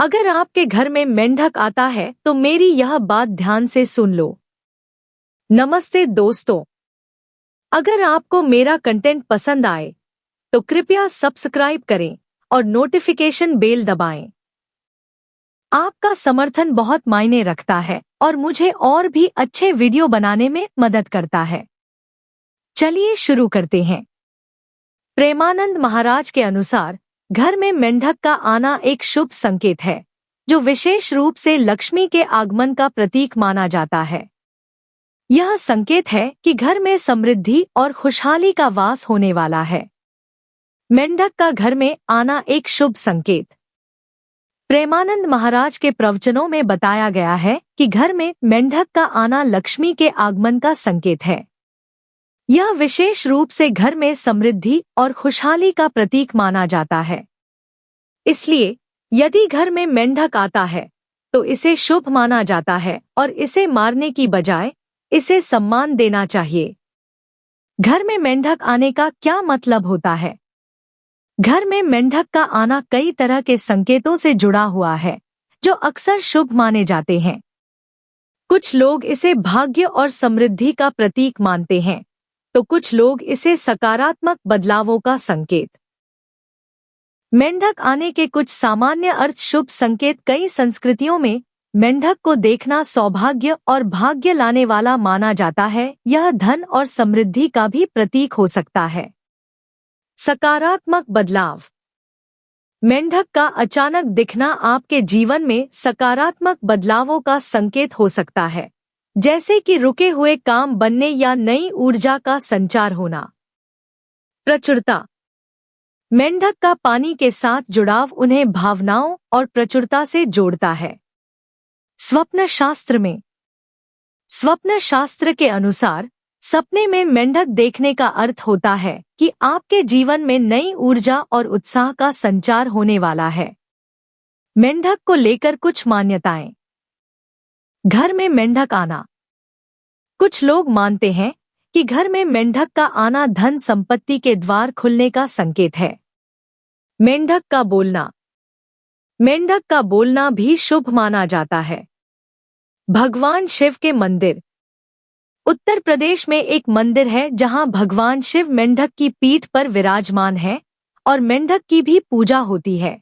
अगर आपके घर में मेंढक आता है तो मेरी यह बात ध्यान से सुन लो। नमस्ते दोस्तों, अगर आपको मेरा कंटेंट पसंद आए तो कृपया सब्सक्राइब करें और नोटिफिकेशन बेल दबाएं। आपका समर्थन बहुत मायने रखता है और मुझे और भी अच्छे वीडियो बनाने में मदद करता है। चलिए शुरू करते हैं। प्रेमानंद महाराज के अनुसार घर में मेंढक का आना एक शुभ संकेत है, जो विशेष रूप से लक्ष्मी के आगमन का प्रतीक माना जाता है। यह संकेत है कि घर में समृद्धि और खुशहाली का वास होने वाला है। मेंढक का घर में आना एक शुभ संकेत। प्रेमानंद महाराज के प्रवचनों में बताया गया है कि घर में मेंढक का आना लक्ष्मी के आगमन का संकेत है। यह विशेष रूप से घर में समृद्धि और खुशहाली का प्रतीक माना जाता है। इसलिए यदि घर में मेंढक आता है तो इसे शुभ माना जाता है और इसे मारने की बजाय इसे सम्मान देना चाहिए। घर में मेंढक आने का क्या मतलब होता है? घर में मेंढक का आना कई तरह के संकेतों से जुड़ा हुआ है, जो अक्सर शुभ माने जाते हैं। कुछ लोग इसे भाग्य और समृद्धि का प्रतीक मानते हैं, तो कुछ लोग इसे सकारात्मक बदलावों का संकेत। मेंढक आने के कुछ सामान्य अर्थ। शुभ संकेत। कई संस्कृतियों में मेंढक को देखना सौभाग्य और भाग्य लाने वाला माना जाता है। यह धन और समृद्धि का भी प्रतीक हो सकता है। सकारात्मक बदलाव। मेंढक का अचानक दिखना आपके जीवन में सकारात्मक बदलावों का संकेत हो सकता है, जैसे कि रुके हुए काम बनने या नई ऊर्जा का संचार होना। प्रचुरता। मेंढक का पानी के साथ जुड़ाव उन्हें भावनाओं और प्रचुरता से जोड़ता है। स्वप्न शास्त्र में स्वप्न शास्त्र के अनुसार सपने में मेंढक देखने का अर्थ होता है कि आपके जीवन में नई ऊर्जा और उत्साह का संचार होने वाला है। मेंढक को लेकर कुछ मान्यताएं। घर में मेंढक आना। कुछ लोग मानते हैं कि घर में मेंढक का आना धन संपत्ति के द्वार खुलने का संकेत है। मेंढक का बोलना। मेंढक का बोलना भी शुभ माना जाता है। भगवान शिव के मंदिर। उत्तर प्रदेश में एक मंदिर है जहां भगवान शिव मेंढक की पीठ पर विराजमान है और मेंढक की भी पूजा होती है।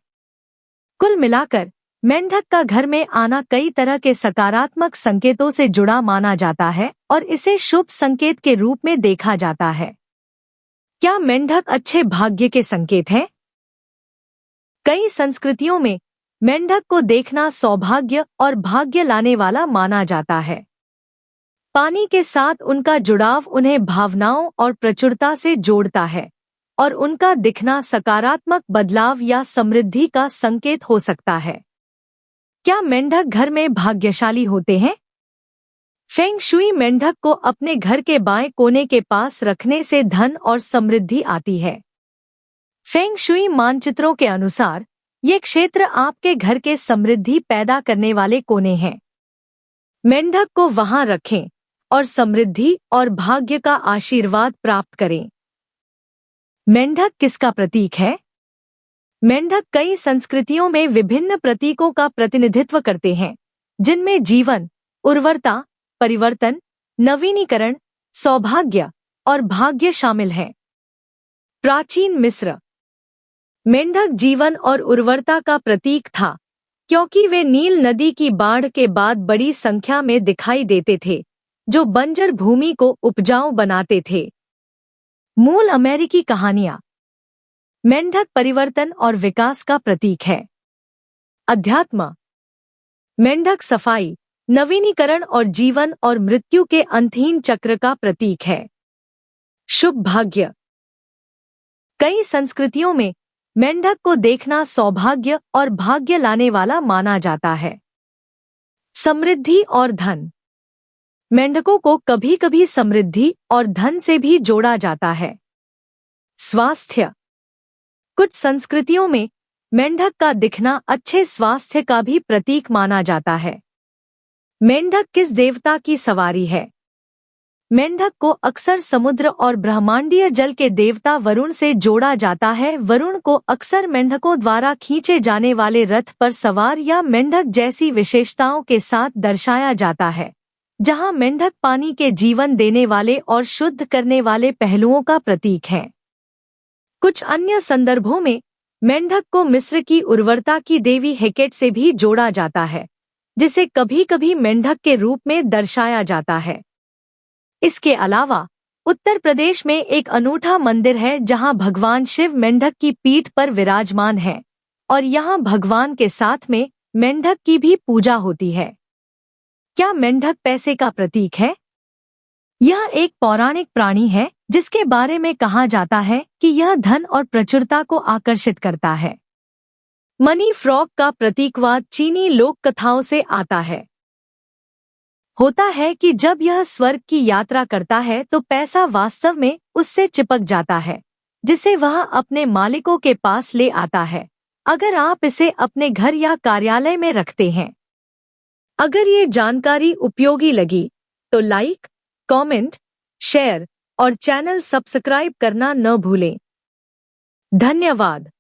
कुल मिलाकर मेंढक का घर में आना कई तरह के सकारात्मक संकेतों से जुड़ा माना जाता है और इसे शुभ संकेत के रूप में देखा जाता है। क्या मेंढक अच्छे भाग्य के संकेत हैं? कई संस्कृतियों में मेंढक को देखना सौभाग्य और भाग्य लाने वाला माना जाता है। पानी के साथ उनका जुड़ाव उन्हें भावनाओं और प्रचुरता से जोड़ता है और उनका दिखना सकारात्मक बदलाव या समृद्धि का संकेत हो सकता है। क्या मेंढक घर में भाग्यशाली होते हैं? फेंग शुई मेंढक को अपने घर के बाएं कोने के पास रखने से धन और समृद्धि आती है। फेंग शुई मानचित्रों के अनुसार ये क्षेत्र आपके घर के समृद्धि पैदा करने वाले कोने हैं। मेंढक को वहां रखें और समृद्धि और भाग्य का आशीर्वाद प्राप्त करें। मेंढक किसका प्रतीक है? मेंढक कई संस्कृतियों में विभिन्न प्रतीकों का प्रतिनिधित्व करते हैं, जिनमें जीवन, उर्वरता, परिवर्तन, नवीनीकरण, सौभाग्य और भाग्य शामिल हैं। प्राचीन मिस्र। मेंढक जीवन और उर्वरता का प्रतीक था, क्योंकि वे नील नदी की बाढ़ के बाद बड़ी संख्या में दिखाई देते थे, जो बंजर भूमि को उपजाऊ बनाते थे। मूल अमेरिकी कहानियां। मेंढक परिवर्तन और विकास का प्रतीक है। अध्यात्म। मेंढक सफाई, नवीनीकरण और जीवन और मृत्यु के अंतहीन चक्र का प्रतीक है। शुभ भाग्य। कई संस्कृतियों में मेंढक को देखना सौभाग्य और भाग्य लाने वाला माना जाता है। समृद्धि और धन। मेंढकों को कभी-कभी समृद्धि और धन से भी जोड़ा जाता है। स्वास्थ्य। कुछ संस्कृतियों में मेंढक का दिखना अच्छे स्वास्थ्य का भी प्रतीक माना जाता है। मेंढक किस देवता की सवारी है? मेंढक को अक्सर समुद्र और ब्रह्मांडीय जल के देवता वरुण से जोड़ा जाता है। वरुण को अक्सर मेंढकों द्वारा खींचे जाने वाले रथ पर सवार या मेंढक जैसी विशेषताओं के साथ दर्शाया जाता है, जहां मेंढक पानी के जीवन देने वाले और शुद्ध करने वाले पहलुओं का प्रतीक है। कुछ अन्य संदर्भों में मेंढक को मिस्र की उर्वरता की देवी हेकेट से भी जोड़ा जाता है, जिसे कभी-कभी मेंढक के रूप में दर्शाया जाता है। इसके अलावा उत्तर प्रदेश में एक अनूठा मंदिर है जहां भगवान शिव मेंढक की पीठ पर विराजमान है और यहां भगवान के साथ में मेंढक की भी पूजा होती है। क्या मेंढक पैसे का प्रतीक है? यह एक पौराणिक प्राणी है जिसके बारे में कहा जाता है कि यह धन और प्रचुरता को आकर्षित करता है। मनी फ्रॉग का प्रतीकवाद चीनी लोक कथाओं से आता है। होता है कि जब यह स्वर्ग की यात्रा करता है तो पैसा वास्तव में उससे चिपक जाता है, जिसे वह अपने मालिकों के पास ले आता है, अगर आप इसे अपने घर या कार्यालय में रखते हैं। अगर ये जानकारी उपयोगी लगी तो लाइक, कमेंट, शेयर और चैनल सब्सक्राइब करना न भूलें। धन्यवाद।